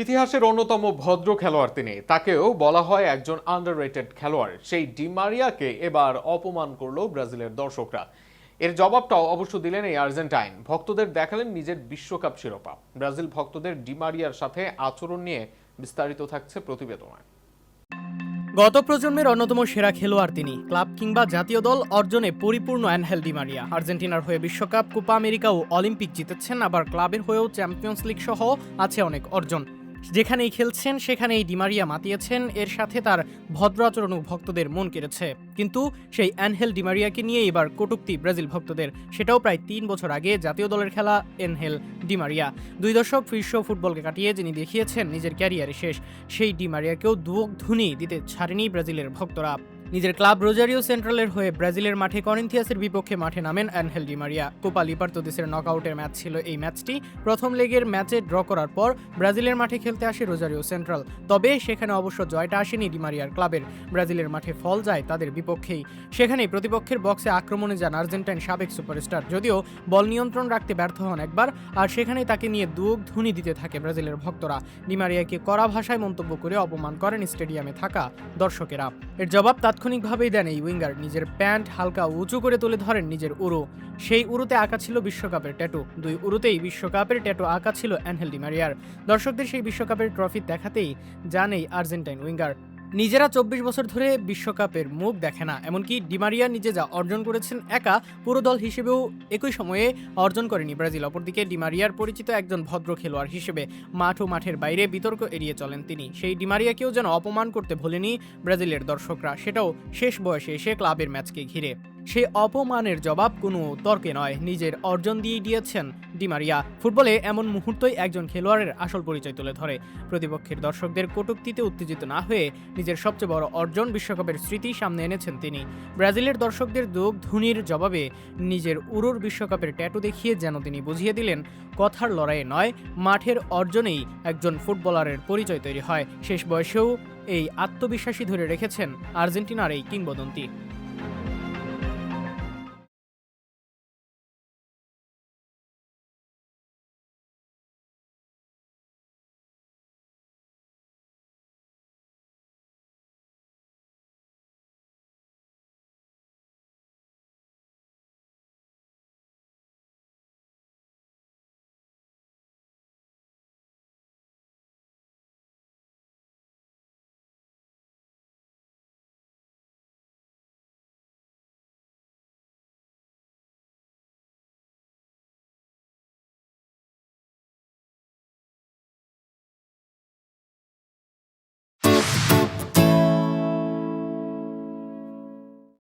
ইতিহাসের অন্যতম ভদ্র খেলোয়াড় তিনি। তাকেও বলা হয় একজন আন্ডাররেটেড খেলোয়াড়। সেই ডি মারিয়াকে এবার অপমান করলো ব্রাজিলের দর্শকরা। এর জবাবটাও অবশ্য দিলেন এই আর্জেন্টাইন। ভক্তদের দেখালেন নিজের বিশ্বকাপ শিরোপা। ব্রাজিল ভক্তদের ডি মারিয়ার সাথে আচরণ নিয়ে বিস্তারিত থাকছে প্রতিবেদনায়। গত প্রজন্মের অন্যতম সেরা খেলোয়াড় তিনি। ক্লাব কিংবা জাতীয় দল অর্জনে পরিপূর্ণ অ্যানহেল ডি মারিয়া। আর্জেন্টিনার হয়ে বিশ্বকাপ, কোপা আমেরিকা ও অলিম্পিক জিতেছেন, আবার ক্লাবের হয়েও চ্যাম্পিয়ন্স লিগ সহ আছে অনেক অর্জন। যেখানেই খেলছেন সেখানেই ডি মারিয়া মাতিয়েছেন। এর সাথে তার ভদ্র আচরণও ভক্তদের মন কেড়েছে। কিন্তু সেই অ্যানহেল ডি মারিয়াকে নিয়ে এবার কটূক্তি ব্রাজিল ভক্তদের, সেটাও প্রায় ৩ বছর আগে জাতীয় দলের খেলা অ্যানহেল ডি মারিয়া। ২ দশক বিশ্ব ফুটবলকে কাটিয়ে যিনি দেখিয়েছেন নিজের ক্যারিয়ারে শেষ, সেই ডি মারিয়াকেও দুঃখধ্বনি দিতে ছাড়েনি ব্রাজিলের ভক্তরা। নিজের ক্লাব রোজারিও সেন্ট্রালের হয়ে ব্রাজিলের মাঠে করিন্থিয়াসের বিপক্ষে মাঠে নামেন অ্যানহেল ডি মারিয়া। কোপা লিবার্তাদোসের নকআউটের ম্যাচ ছিল এই ম্যাচটি। প্রথম লেগের ম্যাচে ড্র করার পর ব্রাজিলের মাঠে খেলতে আসে রোজারিও সেন্ট্রাল। তবে সেখানে অবশ্য জয়টা আসেনি ডি মারিয়ার ক্লাবের। ব্রাজিলের মাঠে ফল যায় তাদের বিপক্ষেই। সেখানেই প্রতিপক্ষের বক্সে আক্রমণে যান আর্জেন্টাইন সাবেক সুপারস্টার। যদিও বল নিয়ন্ত্রণ রাখতে ব্যর্থ হন একবার, আর সেখানেই তাকে নিয়ে দুঃখধ্বনি দিতে থাকে ব্রাজিলের ভক্তরা। ডি মারিয়াকে কড়া ভাষায় মন্তব্য করে অপমান করেন স্টেডিয়ামে থাকা দর্শকেরা। এর জবাব তাৎক্ষণিকভাবেই দেন এই উইঙ্গার। নিজের প্যান্ট হালকা উঁচু করে তুলে ধরেন নিজের উরু। সেই উরুতে আঁকা ছিল বিশ্বকাপের ট্যাটু। ২ উরুতেই বিশ্বকাপের ট্যাটু আঁকা ছিল অ্যানহেল ডি মারিয়ার। দর্শকদের সেই বিশ্বকাপের ট্রফি দেখাতেই যান এই আর্জেন্টাইন উইঙ্গার। নিজেরা ২৪ বছর ধরে বিশ্বকাপের মুখ দেখে না। এমনকি ডি মারিয়া নিজে যা অর্জন করেছেন একা, পুরো দল হিসেবেও একই সময়ে অর্জন করেনি ব্রাজিল। অপরদিকে ডি মারিয়ার পরিচিত একজন ভদ্র খেলোয়াড় হিসেবে মাঠ ও মাঠের বাইরে বিতর্ক এড়িয়ে চলেন তিনি। সেই ডি মারিয়াকেও যেন অপমান করতে ভোলেনি ব্রাজিলের দর্শকরা, সেটাও শেষ বয়সে এসে ক্লাবের ম্যাচকে ঘিরে। সেই অপমানের জবাব কোনো তর্কে নয়, নিজের অর্জন দিয়েই দিয়েছেন ডি মারিয়া। ফুটবলে এমন মুহূর্তই একজন খেলোয়াড়ের আসল পরিচয় তুলে ধরে। প্রতিপক্ষের দর্শকদের কটূক্তিতে উত্তেজিত না হয়ে নিজের সবচেয়ে বড় অর্জন বিশ্বকাপের স্মৃতি সামনে এনেছেন তিনি। ব্রাজিলের দর্শকদের দুঃখধ্বনির জবাবে নিজের উরুর বিশ্বকাপের ট্যাটু দেখিয়ে যেন তিনি বুঝিয়ে দিলেন, কথার লড়াইয়ে নয়, মাঠের অর্জনেই একজন ফুটবলারের পরিচয় তৈরি হয়। শেষ বয়সেও এই আত্মবিশ্বাসী ধরে রেখেছেন আর্জেন্টিনার এই কিংবদন্তি।